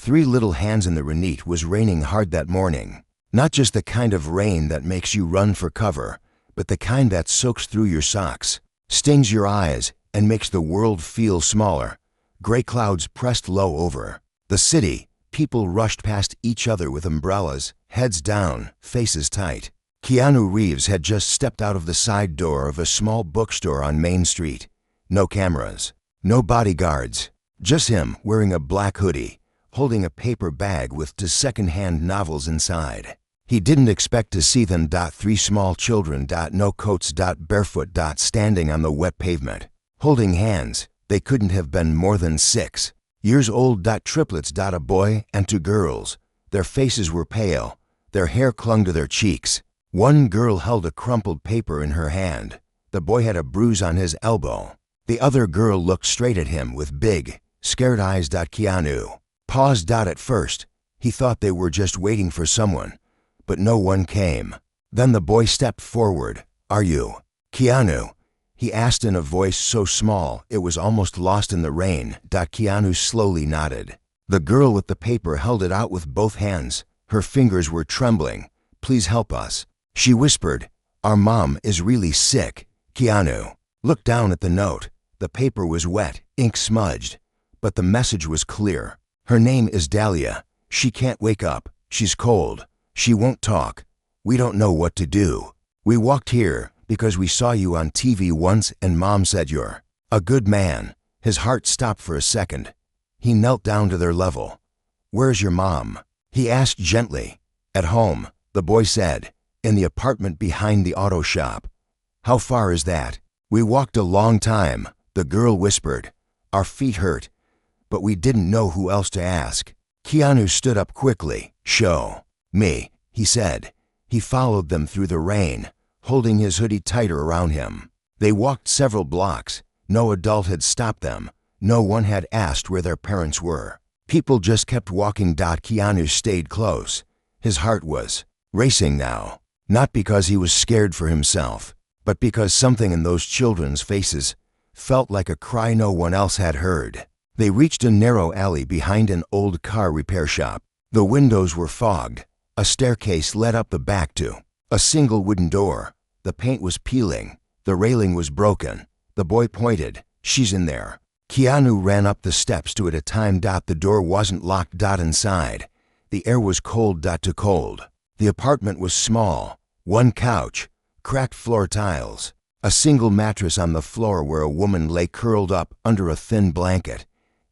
Three little hands in the Renit was raining hard that morning. Not just the kind of rain that makes you run for cover, but the kind that soaks through your socks, stings your eyes, and makes the world feel smaller. Gray clouds pressed low over the city. People rushed past each other with umbrellas, heads down, faces tight. Keanu Reeves had just stepped out of the side door of a small bookstore on Main Street. No cameras, no bodyguards, just him wearing a black hoodie, holding a paper bag with two second-hand novels inside. He didn't expect to see them. Three small children. No coats. Barefoot. Standing on the wet pavement, holding hands. They couldn't have been more than 6 years old. Triplets. A boy and 2 girls. Their faces were pale. Their hair clung to their cheeks. One girl held a crumpled paper in her hand. The boy had a bruise on his elbow. The other girl looked straight at him with big, scared eyes. Keanu paused. At first, he thought they were just waiting for someone, but no one came. Then the boy stepped forward. "Are you Keanu?" he asked in a voice so small it was almost lost in the rain. Keanu slowly nodded. The girl with the paper held it out with both hands. Her fingers were trembling. "Please help us," she whispered. "Our mom is really sick." Keanu looked down at the note. The paper was wet, ink smudged, but the message was clear. "Her name is Dahlia. She can't wake up. She's cold. She won't talk. We don't know what to do. We walked here because we saw you on TV once and Mom said you're a good man." His heart stopped for a second. He knelt down to their level. "Where's your mom?" he asked gently. "At home," the boy said, "in the apartment behind the auto shop." "How far is that?" "We walked a long time," the girl whispered. "Our feet hurt, but we didn't know who else to ask." Keanu stood up quickly. "Show me," he said. He followed them through the rain, holding his hoodie tighter around him. They walked several blocks. No adult had stopped them. No one had asked where their parents were. People just kept walking. Keanu stayed close. His heart was racing now, not because he was scared for himself, but because something in those children's faces felt like a cry no one else had heard. They reached a narrow alley behind an old car repair shop. The windows were fogged. A staircase led up the back to a single wooden door. The paint was peeling. The railing was broken. The boy pointed. "She's in there." Keanu ran up the steps 2 at a time. The door wasn't locked. Inside, the air was cold. Too cold. The apartment was small. One couch, cracked floor tiles, a single mattress on the floor where a woman lay curled up under a thin blanket.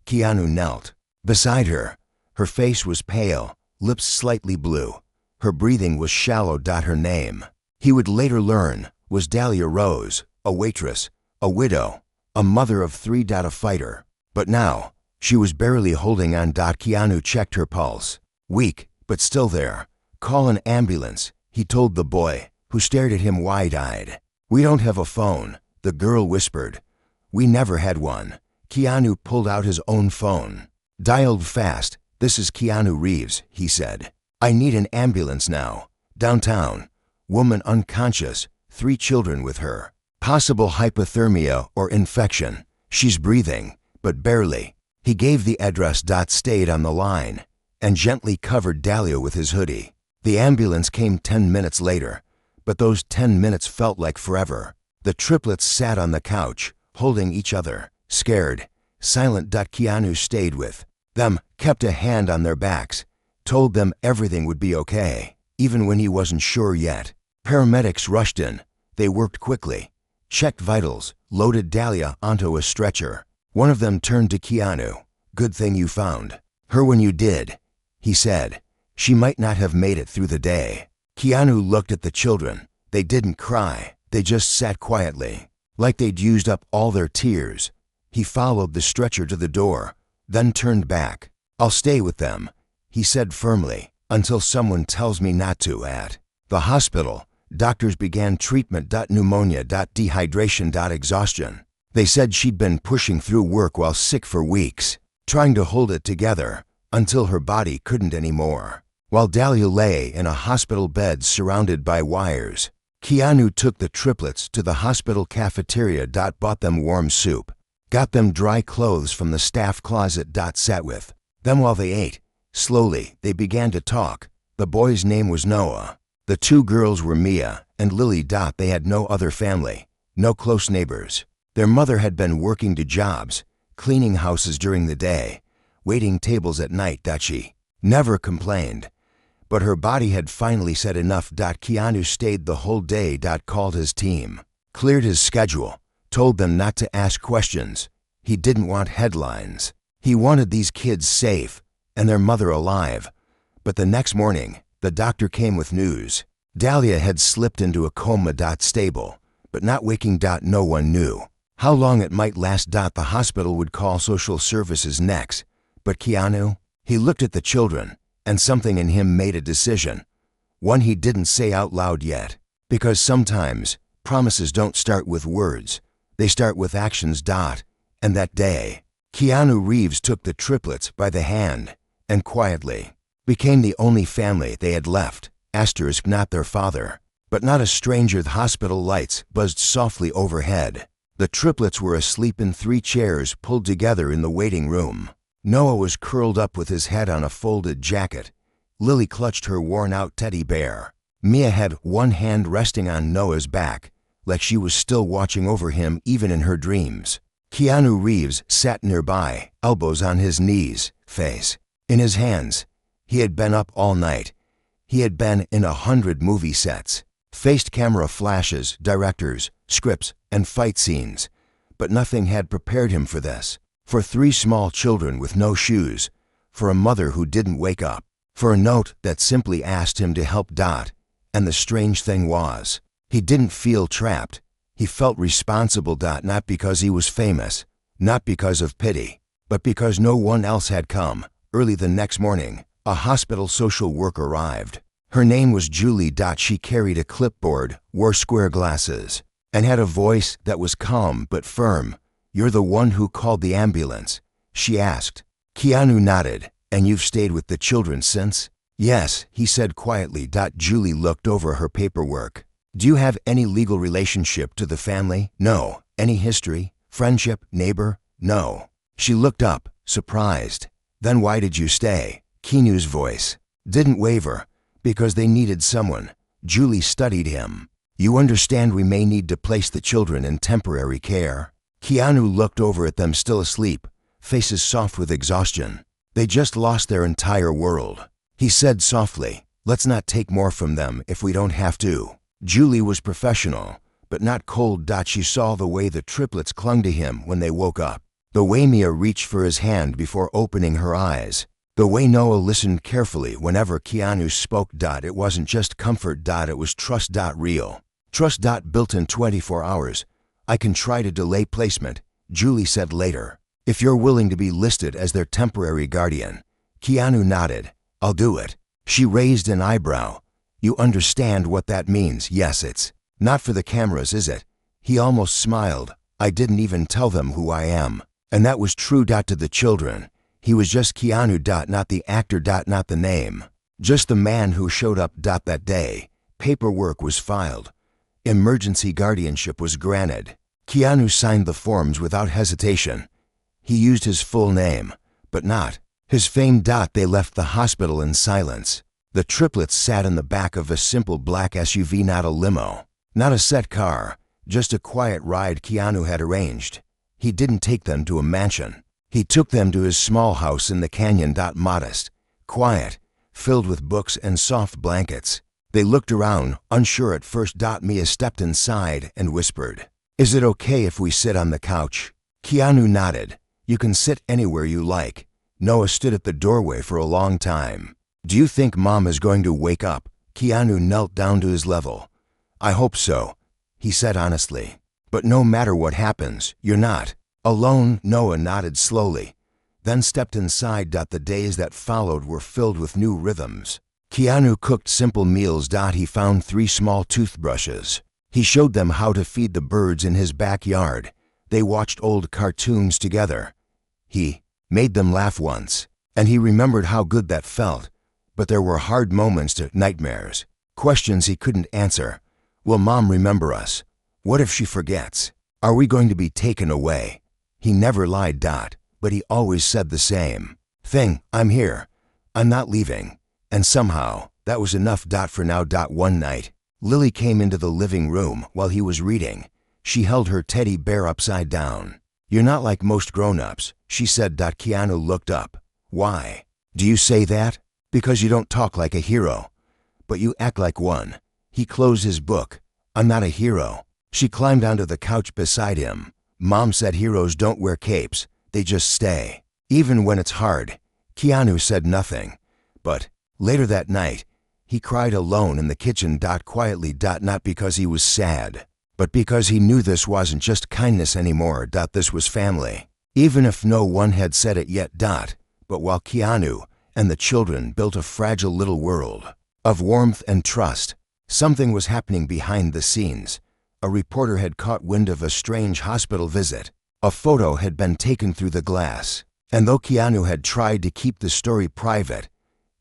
Keanu knelt beside her. Her face was pale, lips slightly blue. Her breathing was shallow. Her name, he would later learn, was Dahlia Rose, a waitress, a widow, a mother of 3. A fighter. But now, she was barely holding on. Keanu checked her pulse. Weak, but still there. "Call an ambulance," he told the boy, who stared at him wide-eyed. "We don't have a phone," the girl whispered. "We never had one." Keanu pulled out his own phone. Dialed fast. "This is Keanu Reeves," he said. "I need an ambulance now. Downtown. Woman unconscious. 3 children with her. Possible hypothermia or infection. She's breathing, but barely." He gave the address. Stayed on the line and gently covered Dahlia with his hoodie. The ambulance came 10 minutes later, but those 10 minutes felt like forever. The triplets sat on the couch, holding each other, scared, silent. Keanu stayed with them, kept a hand on their backs, told them everything would be okay, even when he wasn't sure yet. Paramedics rushed in. They worked quickly, checked vitals, loaded Dahlia onto a stretcher. One of them turned to Keanu. "Good thing you found her when you did," he said. "She might not have made it through the day." Keanu looked at the children. They didn't cry. They just sat quietly, like they'd used up all their tears. He followed the stretcher to the door, then turned back. "I'll stay with them," he said firmly, "until someone tells me not to." At the hospital, doctors began treatment. Pneumonia, dehydration, exhaustion. They said she'd been pushing through work while sick for weeks, trying to hold it together until her body couldn't anymore. While Dahlia lay in a hospital bed surrounded by wires, Keanu took the triplets to the hospital cafeteria. Bought them warm soup, got them dry clothes from the staff closet. Sat with them while they ate. Slowly, they began to talk. The boy's name was Noah. The two girls were Mia and Lily. They had no other family, no close neighbors. Their mother had been working 2 jobs, cleaning houses during the day, waiting tables at night. She never complained. But her body had finally said enough. Keanu stayed the whole day. Called his team, cleared his schedule, told them not to ask questions. He didn't want headlines. He wanted these kids safe and their mother alive. But the next morning, the doctor came with news. Dahlia had slipped into a coma. Stable, but not waking. No one knew how long it might last. The hospital would call social services next. But Keanu, he looked at the children, and something in him made a decision. One he didn't say out loud yet. Because sometimes, promises don't start with words. They start with actions. And that day, Keanu Reeves took the triplets by the hand and quietly became the only family they had left. Asterisk, not their father, but not a stranger. The hospital lights buzzed softly overhead. The triplets were asleep in 3 chairs pulled together in the waiting room. Noah was curled up with his head on a folded jacket. Lily clutched her worn-out teddy bear. Mia had one hand resting on Noah's back, like she was still watching over him even in her dreams. Keanu Reeves sat nearby, elbows on his knees, face in his hands. He had been up all night. He had been in 100 movie sets, faced camera flashes, directors, scripts, and fight scenes. But nothing had prepared him for this. For 3 small children with no shoes, for a mother who didn't wake up, for a note that simply asked him to help. And the strange thing was, he didn't feel trapped. He felt responsible. Not because he was famous, not because of pity, but because no one else had come. Early the next morning, a hospital social worker arrived. Her name was Julie. She carried a clipboard, wore square glasses, and had a voice that was calm but firm. "You're the one who called the ambulance?" she asked. Keanu nodded. "And you've stayed with the children since?" "Yes," he said quietly. Julie looked over her paperwork. "Do you have any legal relationship to the family?" "No." "Any history? Friendship? Neighbor?" "No." She looked up, surprised. "Then why did you stay?" Keanu's voice didn't waver. "Because they needed someone." Julie studied him. "You understand we may need to place the children in temporary care?" Keanu looked over at them, still asleep, faces soft with exhaustion. "They just lost their entire world." He said softly, "Let's not take more from them if we don't have to." Julie was professional, but not cold. She saw the way the triplets clung to him when they woke up, the way Mia reached for his hand before opening her eyes, the way Noah listened carefully whenever Keanu spoke. It wasn't just comfort. It was trust. Real trust. Built in 24 hours. "I can try to delay placement," Julie said later, "if you're willing to be listed as their temporary guardian." Keanu nodded. "I'll do it." She raised an eyebrow. "You understand what that means?" "Yes, it's not for the cameras, is it?" He almost smiled. "I didn't even tell them who I am." And that was true. To the children, he was just Keanu. Not the actor. Not the name. Just the man who showed up. That day, paperwork was filed. Emergency guardianship was granted. Keanu signed the forms without hesitation. He used his full name, but not his fame. They left the hospital in silence. The triplets sat in the back of a simple black SUV, not a limo, not a set car, just a quiet ride Keanu had arranged. He didn't take them to a mansion. He took them to his small house in the canyon. Modest, quiet, filled with books and soft blankets. They looked around, unsure at first. Mia stepped inside and whispered, "Is it okay if we sit on the couch?" Keanu nodded. "You can sit anywhere you like." Noah stood at the doorway for a long time. "Do you think Mom is going to wake up?" Keanu knelt down to his level. "I hope so," he said honestly. "But no matter what happens, you're not alone." Noah nodded slowly, then stepped inside. The days that followed were filled with new rhythms. Keanu cooked simple meals. He found 3 small toothbrushes. He showed them how to feed the birds in his backyard. They watched old cartoons together. He made them laugh once, and he remembered how good that felt. But there were hard moments, nightmares, questions he couldn't answer. Will Mom remember us? What if she forgets? Are we going to be taken away? He never lied. But he always said the same thing, "I'm here. I'm not leaving. And somehow, that was enough. For now. One night, Lily came into the living room while he was reading. She held her teddy bear upside down. You're not like most grown-ups, she said. Keanu looked up. Why? Do you say that? Because you don't talk like a hero. But you act like one. He closed his book. I'm not a hero. She climbed onto the couch beside him. Mom said heroes don't wear capes, they just stay. Even when it's hard. Keanu said nothing. But later that night, he cried alone in the kitchen. Quietly. Not because he was sad, but because he knew this wasn't just kindness anymore. This was family. Even if no one had said it yet. But while Keanu and the children built a fragile little world of warmth and trust, something was happening behind the scenes. A reporter had caught wind of a strange hospital visit. A photo had been taken through the glass. And though Keanu had tried to keep the story private,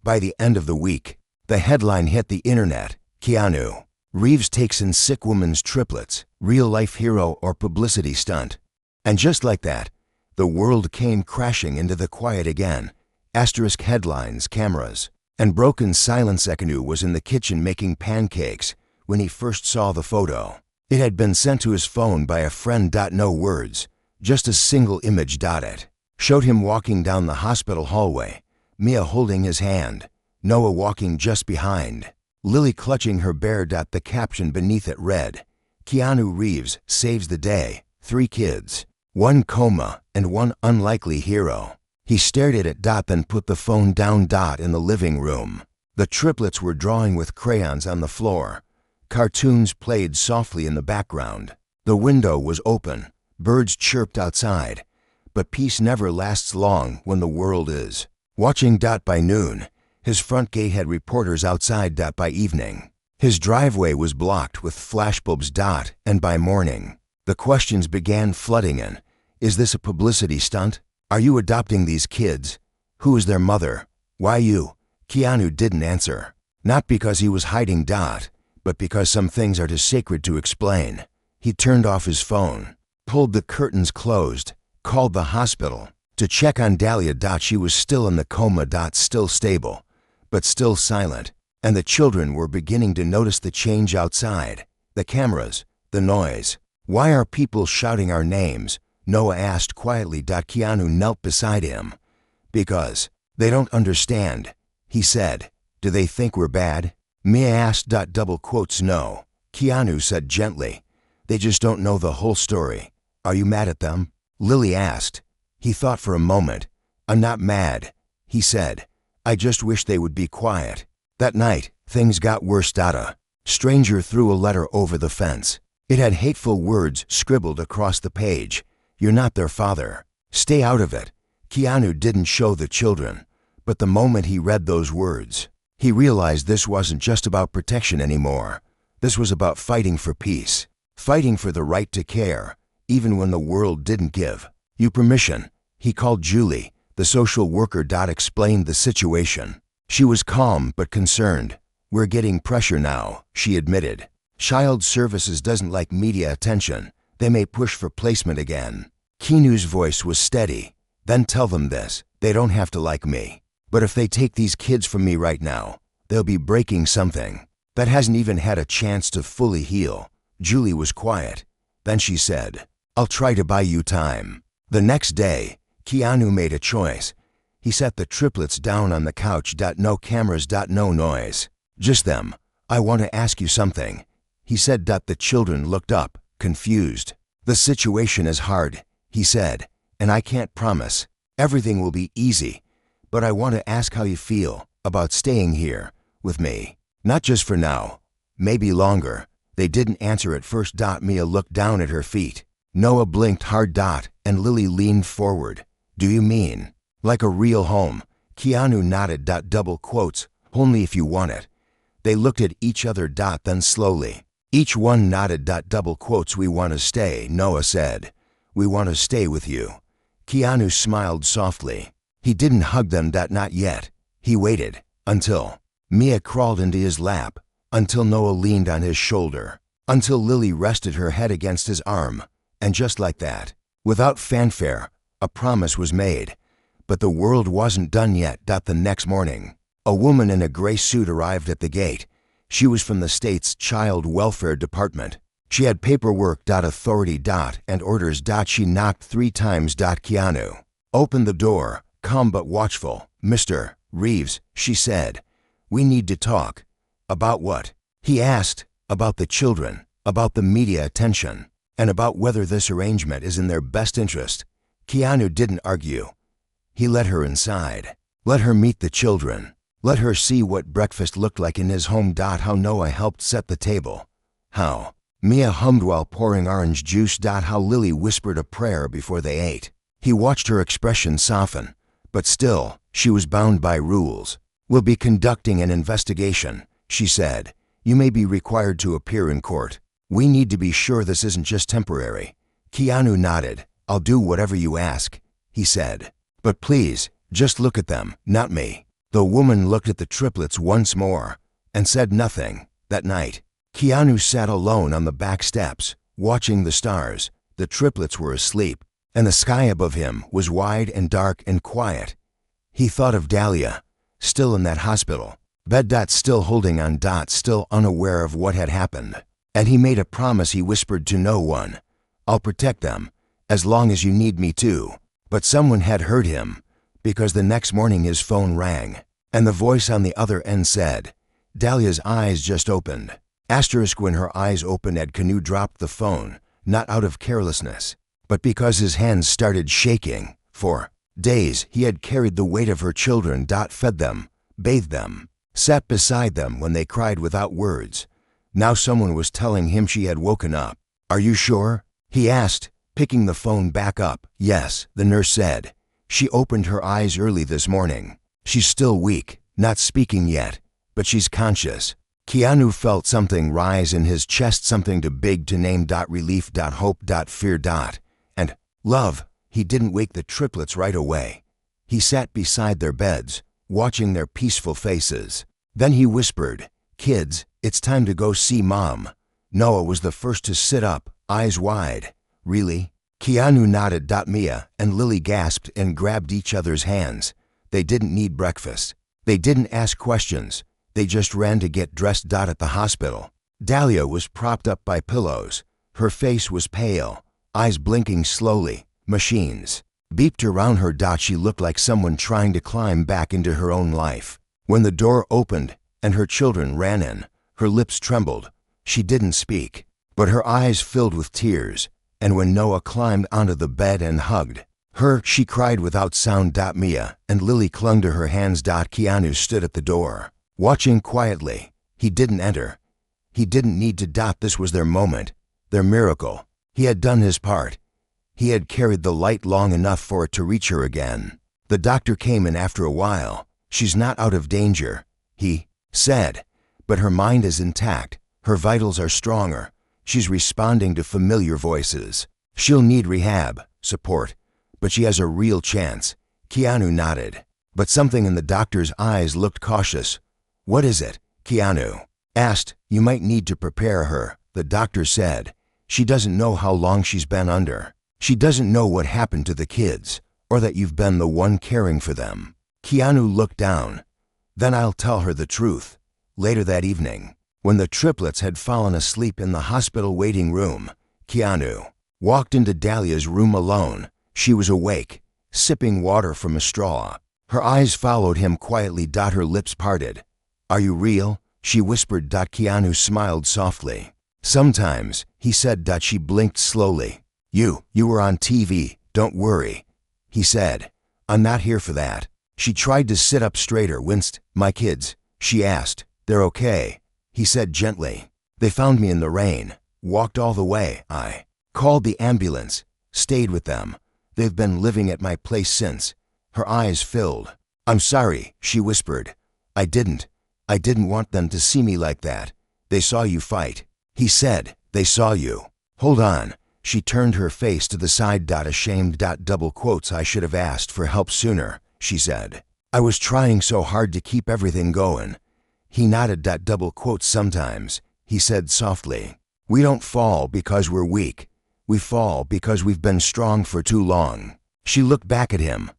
by the end of the week, the headline hit the internet. Keanu Reeves takes in sick woman's triplets, real-life hero or publicity stunt. And just like that, the world came crashing into the quiet again. Asterisk headlines, cameras, and broken silence. Keanu was in the kitchen making pancakes when he first saw the photo. It had been sent to his phone by a friend. No words, just a single image. It showed him walking down the hospital hallway, Mia holding his hand, Noah walking just behind, Lily clutching her bear. The caption beneath it read, Keanu Reeves saves the day, 3 kids, 1 coma, and 1 unlikely hero. He stared at it. Then put the phone down. In the living room, the triplets were drawing with crayons on the floor. Cartoons played softly in the background. The window was open. Birds chirped outside. But peace never lasts long when the world is watching. By noon, his front gate had reporters outside. By evening, his driveway was blocked with flashbulbs. And by morning, the questions began flooding in. Is this a publicity stunt? Are you adopting these kids? Who is their mother? Why you? Keanu didn't answer. Not because he was hiding. But because some things are too sacred to explain. He turned off his phone, pulled the curtains closed, called the hospital to check on Dahlia. She was still in the coma. Still stable, but still silent. And the children were beginning to notice the change outside. The cameras, the noise. Why are people shouting our names? Noah asked quietly. Keanu knelt beside him. Because they don't understand, he said. Do they think we're bad? Mia asked. Double quotes. No, Keanu said gently. They just don't know the whole story. Are you mad at them? Lily asked. He thought for a moment. I'm not mad, he said. I just wish they would be quiet. That night, things got worse. A stranger threw a letter over the fence. It had hateful words scribbled across the page. You're not their father. Stay out of it. Keanu didn't show the children. But the moment he read those words, he realized this wasn't just about protection anymore. This was about fighting for peace. Fighting for the right to care, even when the world didn't give you permission. He called Julie, the social worker. Explained the situation. She was calm but concerned. We're getting pressure now, she admitted. Child Services doesn't like media attention. They may push for placement again. Keanu's voice was steady. Then tell them this. They don't have to like me. But if they take these kids from me right now, they'll be breaking something that hasn't even had a chance to fully heal. Julie was quiet. Then she said, I'll try to buy you time. The next day, Keanu made a choice. He set the triplets down on the couch. No cameras. No noise. Just them. I want to ask you something, he said. The children looked up, confused. The situation is hard, he said, and I can't promise everything will be easy. But I want to ask how you feel about staying here with me. Not just for now, maybe longer. They didn't answer at first. Mia looked down at her feet. Noah blinked hard. And Lily leaned forward. Do you mean like a real home? Keanu nodded. Double quotes, only if you want it. They looked at each other. Then slowly, each one nodded. Double quotes, we want to stay, Noah said. We want to stay with you. Keanu smiled softly. He didn't hug them. Not yet. He waited until Mia crawled into his lap, until Noah leaned on his shoulder, until Lily rested her head against his arm. And just like that, without fanfare, a promise was made. But the world wasn't done yet. The next morning, a woman in a gray suit arrived at the gate. She was from the state's Child Welfare Department. She had paperwork, authority, and orders. She knocked 3 times. Keanu opened the door, calm but watchful. "Mr. Reeves," she said, "we need to talk." "About what?" he asked. "About the children, about the media attention, and about whether this arrangement is in their best interest." Keanu didn't argue. He led her inside. Let her meet the children. Let her see what breakfast looked like in his home. How Noah helped set the table. How Mia hummed while pouring orange juice. How Lily whispered a prayer before they ate. He watched her expression soften, but still, she was bound by rules. "We'll be conducting an investigation," she said. "You may be required to appear in court. We need to be sure this isn't just temporary." Keanu nodded. "I'll do whatever you ask," he said. "But please, just look at them, not me." The woman looked at the triplets once more and said nothing. That night, Keanu sat alone on the back steps, watching the stars. The triplets were asleep, and the sky above him was wide and dark and quiet. He thought of Dahlia, still in that hospital bed. Still holding on. Still unaware of what had happened. And he made a promise. He whispered to no one, "I'll protect them, as long as you need me to." But someone had heard him, because the next morning his phone rang, and the voice on the other end said, "Dahlia's eyes just opened." When her eyes opened, Keanu dropped the phone, not out of carelessness, but because his hands started shaking. For days he had carried the weight of her children. Fed them, bathed them, sat beside them when they cried without words. Now someone was telling him she had woken up. "Are you sure?" he asked, picking the phone back up. "Yes," the nurse said. "She opened her eyes early this morning. She's still weak, not speaking yet, but she's conscious." Keanu felt something rise in his chest, something too big to name. Relief, hope, fear, and love. He didn't wake the triplets right away. He sat beside their beds, watching their peaceful faces. Then he whispered, "Kids, it's time to go see Mom." Noah was the first to sit up, eyes wide. "Really?" Keanu nodded. Mia and Lily gasped and grabbed each other's hands. They didn't need breakfast. They didn't ask questions. They just ran to get dressed. At the hospital, Dahlia was propped up by pillows. Her face was pale, eyes blinking slowly. Machines beeped around her. She looked like someone trying to climb back into her own life. When the door opened and her children ran in, her lips trembled. She didn't speak, but her eyes filled with tears. And when Noah climbed onto the bed and hugged her, she cried without sound. Mia and Lily clung to her hands. Keanu stood at the door, watching quietly. He didn't enter. He didn't need to. This was their moment, their miracle. He had done his part. He had carried the light long enough for it to reach her again. The doctor came in after a while. "She's not out of danger," he said, "but her mind is intact. Her vitals are stronger. She's responding to familiar voices. She'll need rehab, support, but she has a real chance." Keanu nodded, but something in the doctor's eyes looked cautious. "What is it?" Keanu asked. "You might need to prepare her," the doctor said. "She doesn't know how long she's been under. She doesn't know what happened to the kids, or that you've been the one caring for them." Keanu looked down. "Then I'll tell her the truth." Later that evening, when the triplets had fallen asleep in the hospital waiting room, Keanu walked into Dahlia's room alone. She was awake, sipping water from a straw. Her eyes followed him quietly. Her lips parted. "Are you real?" she whispered. Keanu smiled softly. "Sometimes," he said. She blinked slowly. You were on TV, don't worry," he said. "I'm not here for that." She tried to sit up straighter, winced. "My kids?" she asked. "They're okay," he said gently. "They found me in the rain, walked all the way. I called the ambulance, stayed with them. They've been living at my place since." Her eyes filled. "I'm sorry," she whispered. I didn't want them to see me like that. They saw you fight." He said, "They saw you." "Hold on." She turned her face to the side. "Ashamed. Double quotes. I should have asked for help sooner," she said. "I was trying so hard to keep everything going." He nodded. Double quotes. "Sometimes," he said softly, "we don't fall because we're weak. We fall because we've been strong for too long." She looked back at him.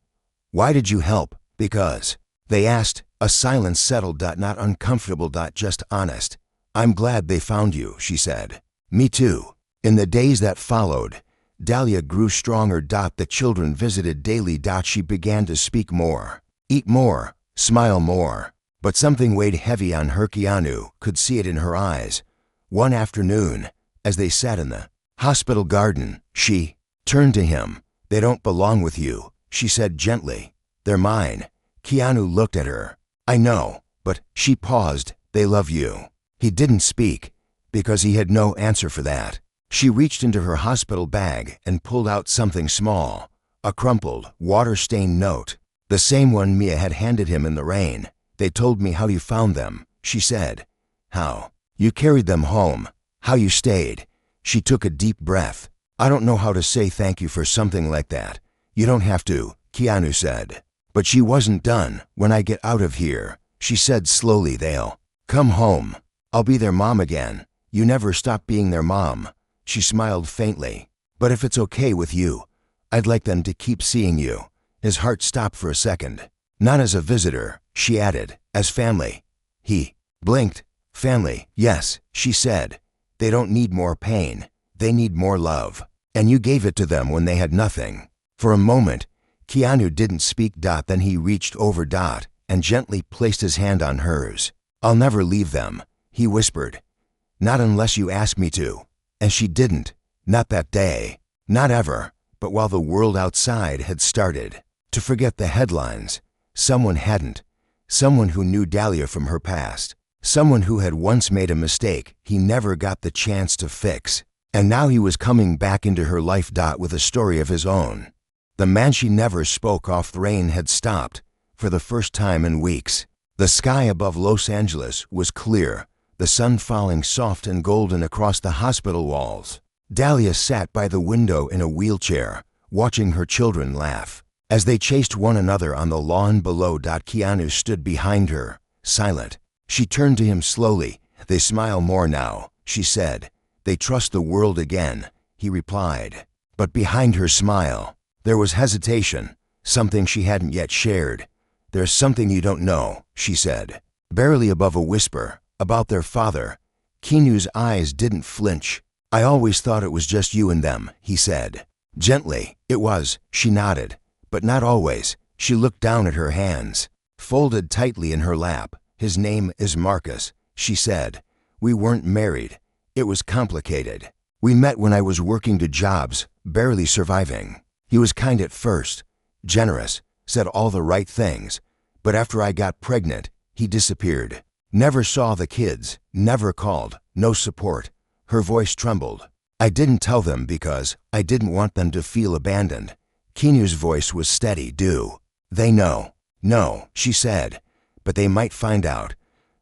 Why did you help? Because. They asked. A silence settled. Not uncomfortable. Just honest. I'm glad they found you, she said. Me too. In the days that followed, Dahlia grew stronger. The children visited daily. She began to speak more, eat more, smile more. But something weighed heavy on her. Keanu could see it in her eyes. One afternoon, as they sat in the hospital garden, she turned to him. They don't belong with you, she said gently. They're mine. Keanu looked at her. I know, but she paused. They love you. He didn't speak, because he had no answer for that. She reached into her hospital bag and pulled out something small, a crumpled, water-stained note, the same one Mia had handed him in the rain. They told me how you found them, she said. How? You carried them home. How you stayed. She took a deep breath. I don't know how to say thank you for something like that. You don't have to, Keanu said. But she wasn't done. When I get out of here, she said slowly, they'll come home. I'll be their mom again. You never stop being their mom. She smiled faintly. But if it's okay with you, I'd like them to keep seeing you. His heart stopped for a second. Not as a visitor, she added, as family. He blinked. Family, yes, she said. They don't need more pain. They need more love. And you gave it to them when they had nothing. For a moment, Keanu didn't speak. Then he reached over and gently placed his hand on hers. I'll never leave them, he whispered. Not unless you ask me to. And she didn't. Not that day. Not ever. But while the world outside had started to forget the headlines, someone hadn't. Someone who knew Dahlia from her past. Someone who had once made a mistake he never got the chance to fix. And now he was coming back into her life. With a story of his own. The man she never spoke of. The rain had stopped, for the first time in weeks. The sky above Los Angeles was clear, the sun falling soft and golden across the hospital walls. Dahlia sat by the window in a wheelchair, watching her children laugh. As they chased one another on the lawn below. Keanu stood behind her, silent. She turned to him slowly. They smile more now, she said. They trust the world again, he replied. But behind her smile, there was hesitation, something she hadn't yet shared. There's something you don't know, she said, barely above a whisper, about their father. Keanu's eyes didn't flinch. I always thought it was just you and them, he said. Gently, it was, she nodded. But not always. She looked down at her hands, folded tightly in her lap. His name is Marcus, she said. We weren't married. It was complicated. We met when I was working 2 jobs, barely surviving. He was kind at first, generous, said all the right things. But after I got pregnant, he disappeared. Never saw the kids, never called, no support. Her voice trembled. I didn't tell them because I didn't want them to feel abandoned. Keanu's voice was steady. Do they know? No, she said. But they might find out.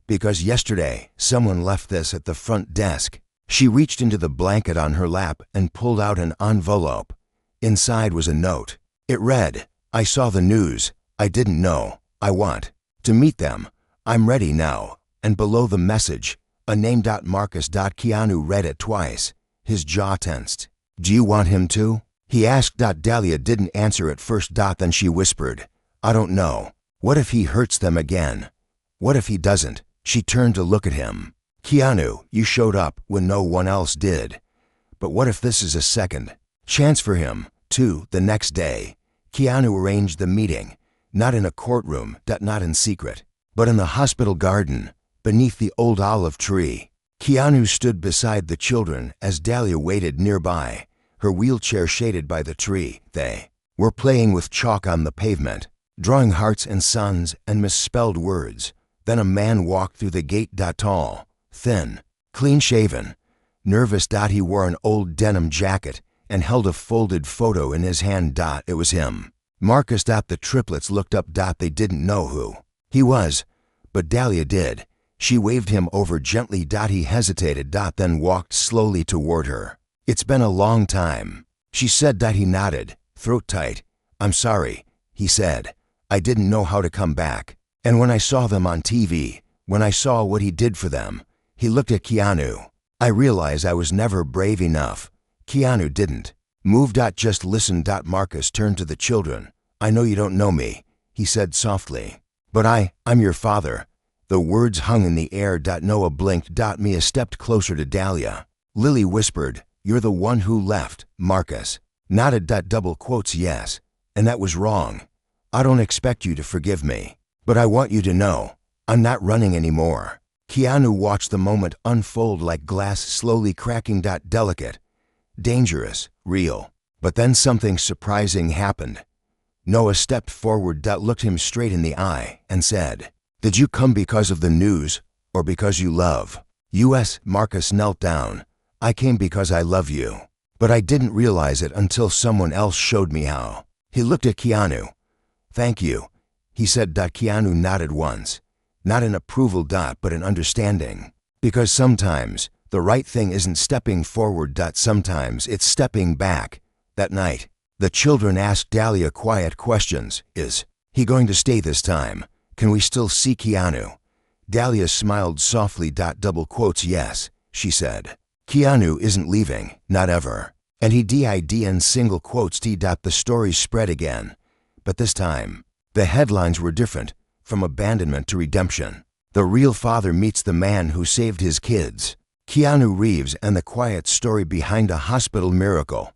Because yesterday, someone left this at the front desk. She reached into the blanket on her lap and pulled out an envelope. Inside was a note. It read, I saw the news. I didn't know. I want to meet them. I'm ready now. And below the message, a name. Marcus. Keanu read it twice. His jaw tensed. Do you want him to? He asked. Dahlia didn't answer at first. Then she whispered, I don't know. What if he hurts them again? What if he doesn't? She turned to look at him. Keanu, you showed up when no one else did. But what if this is a second chance for him, too? The next day, Keanu arranged the meeting, not in a courtroom, not in secret, but in the hospital garden, beneath the old olive tree. Keanu stood beside the children as Dahlia waited nearby, her wheelchair shaded by the tree. They were playing with chalk on the pavement, drawing hearts and suns and misspelled words. Then a man walked through the gate. Tall, thin, clean-shaven, nervous. He wore an old denim jacket and held a folded photo in his hand. It was him. Marcus. The triplets looked up. They didn't know who he was, but Dahlia did. She waved him over gently. He hesitated. Then walked slowly toward her. It's been a long time, she said. He nodded, throat tight. I'm sorry, he said. I didn't know how to come back. And when I saw them on TV, when I saw what he did for them, he looked at Keanu. I realized I was never brave enough. Keanu didn't move. Just listen. Marcus turned to the children. I know you don't know me, he said softly. But I'm your father. The words hung in the air. Noah blinked. Mia stepped closer to Dahlia. Lily whispered, you're the one who left, Marcus. Nodded. Double quotes yes. And that was wrong. I don't expect you to forgive me. But I want you to know, I'm not running anymore. Keanu watched the moment unfold like glass slowly cracking. Delicate, dangerous, real. But then something surprising happened. Noah stepped forward. Looked him straight in the eye and said, did you come because of the news or because you love? U.S. Marcus knelt down. I came because I love you. But I didn't realize it until someone else showed me how. He looked at Keanu. Thank you, he said. Keanu nodded once. Not in approval, but in understanding. Because sometimes the right thing isn't stepping forward. Sometimes it's stepping back. That night, the children asked Dahlia quiet questions. Is he going to stay this time? Can we still see Keanu? Dahlia smiled softly. Double quotes yes, she said. Keanu isn't leaving, not ever. And he did in single quotes. The story spread again. But this time, the headlines were different. From abandonment to redemption. The real father meets the man who saved his kids. Keanu Reeves and the quiet story behind a hospital miracle.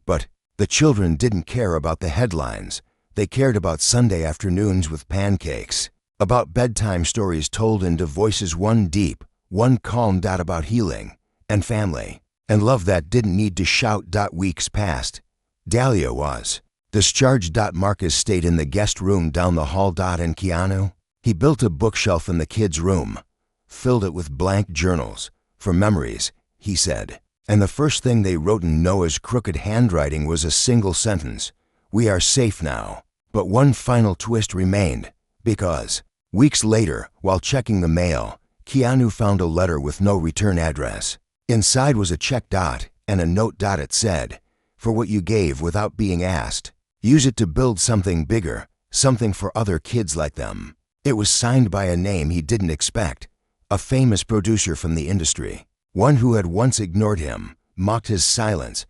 But the children didn't care about the headlines. They cared about Sunday afternoons with pancakes. About bedtime stories told into voices one deep, one calm. About healing and family and love that didn't need to shout. Weeks passed. Dahlia was discharged. Marcus stayed in the guest room down the hall. And Keanu? He built a bookshelf in the kids' room, filled it with blank journals, for memories, he said. And the first thing they wrote in Noah's crooked handwriting was a single sentence. We are safe now. But one final twist remained, because weeks later, while checking the mail, Keanu found a letter with no return address. Inside was a check. And a note. It said, for what you gave without being asked. Use it to build something bigger, something for other kids like them. It was signed by a name he didn't expect, a famous producer from the industry, one who had once ignored him, mocked his silence,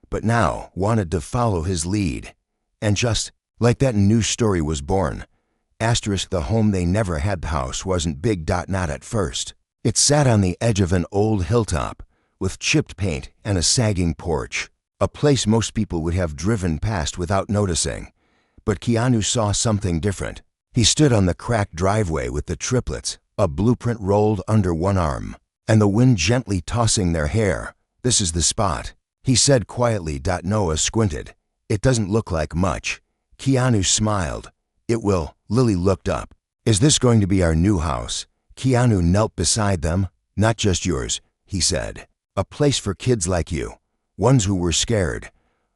but now wanted to follow his lead. And just like that, a new story was born. Asterisk, the home they never had. The house wasn't big. Not at first. It sat on the edge of an old hilltop, with chipped paint and a sagging porch. A place most people would have driven past without noticing. But Keanu saw something different. He stood on the cracked driveway with the triplets, a blueprint rolled under one arm, and the wind gently tossing their hair. This is the spot, he said quietly. Noah squinted. It doesn't look like much. Keanu smiled. It will. Lily looked up. Is this going to be our new house? Keanu knelt beside them. Not just yours, he said. A place for kids like you. Ones who were scared,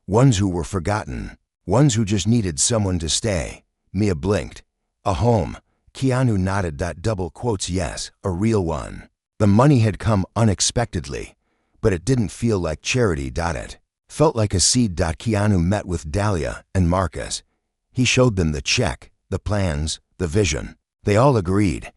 ones who were forgotten, ones who just needed someone to stay. Mia blinked. A home. Keanu nodded. Double quotes yes, a real one. The money had come unexpectedly, but it didn't feel like charity. It felt like a seed. Keanu met with Dahlia and Marcus. He showed them the check, the plans, the vision. They all agreed.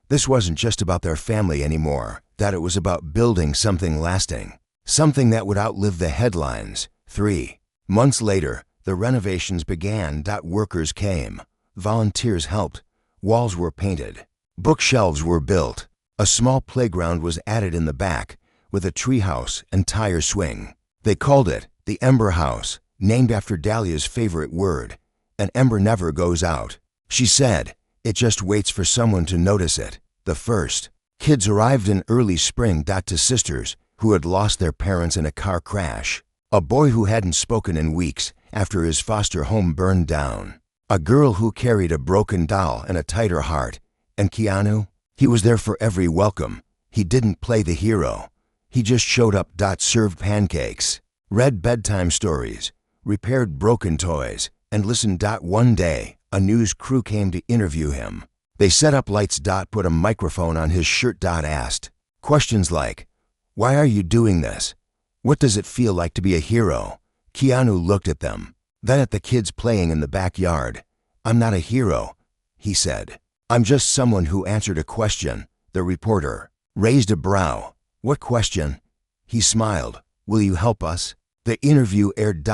This wasn't just about their family anymore, that it was about building something lasting. Something that would outlive the headlines. 3 months later, the renovations began. Workers came. Volunteers helped. Walls were painted. Bookshelves were built. A small playground was added in the back, with a treehouse and tire swing. They called it the Ember House, named after Dahlia's favorite word. An ember never goes out, she said. It just waits for someone to notice it. The first kids arrived in early spring. To sisters who had lost their parents in a car crash, a boy who hadn't spoken in weeks after his foster home burned down, a girl who carried a broken doll and a tighter heart, and Keanu, he was there for every welcome. He didn't play the hero. He just showed up. Served pancakes, read bedtime stories, repaired broken toys, and listened. One day, a news crew came to interview him. They set up lights. Put a microphone on his shirt. Asked questions like, why are you doing this? What does it feel like to be a hero? Keanu looked at them, then at the kids playing in the backyard. I'm not a hero, he said. I'm just someone who answered a question. The reporter raised a brow. What question? He smiled. Will you help us? The interview aired.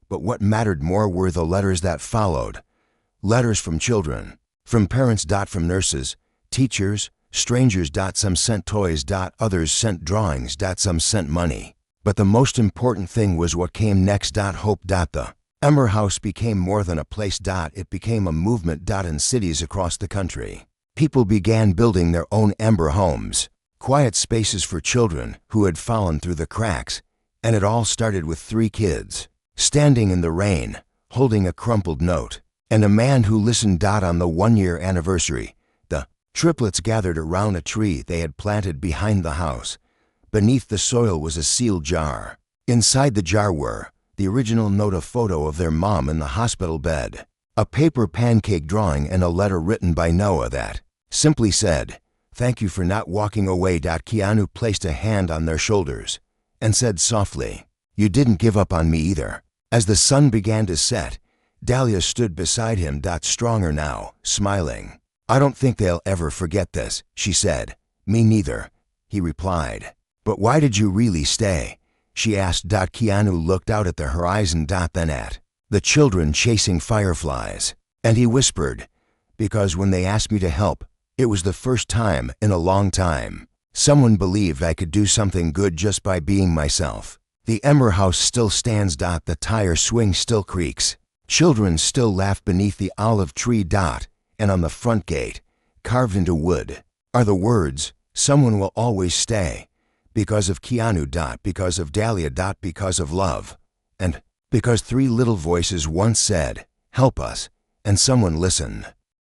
but what mattered more were the letters that followed. Letters from children, from parents. From nurses, teachers, strangers. Some sent toys. Others sent drawings. Some sent money. But the most important thing was what came next. Hope. The Ember House became more than a place. It became a movement. In cities across the country, people began building their own Ember homes, quiet spaces for children who had fallen through the cracks. And it all started with 3 kids, standing in the rain, holding a crumpled note, and a man who listened. On the 1-year anniversary, the Triplets gathered around a tree they had planted behind the house. Beneath the soil was a sealed jar. Inside the jar were the original note, a photo of their mom in the hospital bed, a paper pancake drawing, and a letter written by Noah that simply said, "Thank you for not walking away." Keanu placed a hand on their shoulders and said softly, "You didn't give up on me either." As the sun began to set, Dahlia stood beside him. Stronger now, smiling. "I don't think they'll ever forget this," she said. "Me neither," he replied. "But why did you really stay?" she asked. Keanu looked out at the horizon, then at the children chasing fireflies, and he whispered, "Because when they asked me to help, it was the first time in a long time someone believed I could do something good just by being myself." The Ember House still stands. The tire swing still creaks. Children still laugh beneath the olive tree. And on the front gate, carved into wood, are the words, "Someone will always stay. Because of Keanu. Because of Dahlia. Because of love. And because 3 little voices once said, 'Help us,' and someone listened."